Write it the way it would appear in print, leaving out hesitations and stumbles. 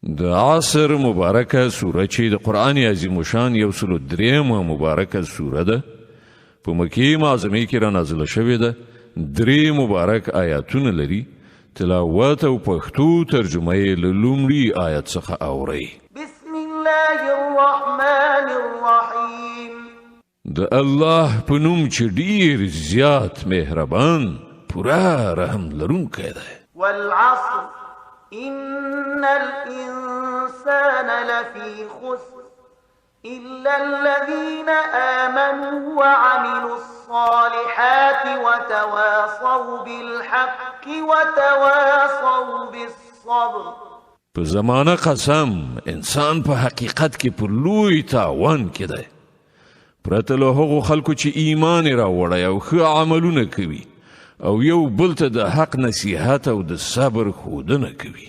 د عصر مبارکه سوره چې د قرآن عظیم شان 103 مبارکه سوره ده په مکې معظمه کې را نازله شوې ده 3 مبارک آیاتونه لري تلاوت او پښتو ترجمه یې له لومړي آیت څخه اورئ بسم الله الرحمن الرحیم د الله په نوم چې ډیر زیات مهربان پورا رحم لرونکی دی والعصر إن الإنسان لفي خسر إلا الذين آمنوا وعملوا الصالحات وتواصوا بالحق وتواصوا بالصبر په زمانه قسم انسان په حقیقت کې پر لوی تاوان کې دی پرته له هغو خلکو چې ایمان راوړی او ښه عملونه کوي او یو بل ته د حق نصیحت او د صبر ښودنه کوي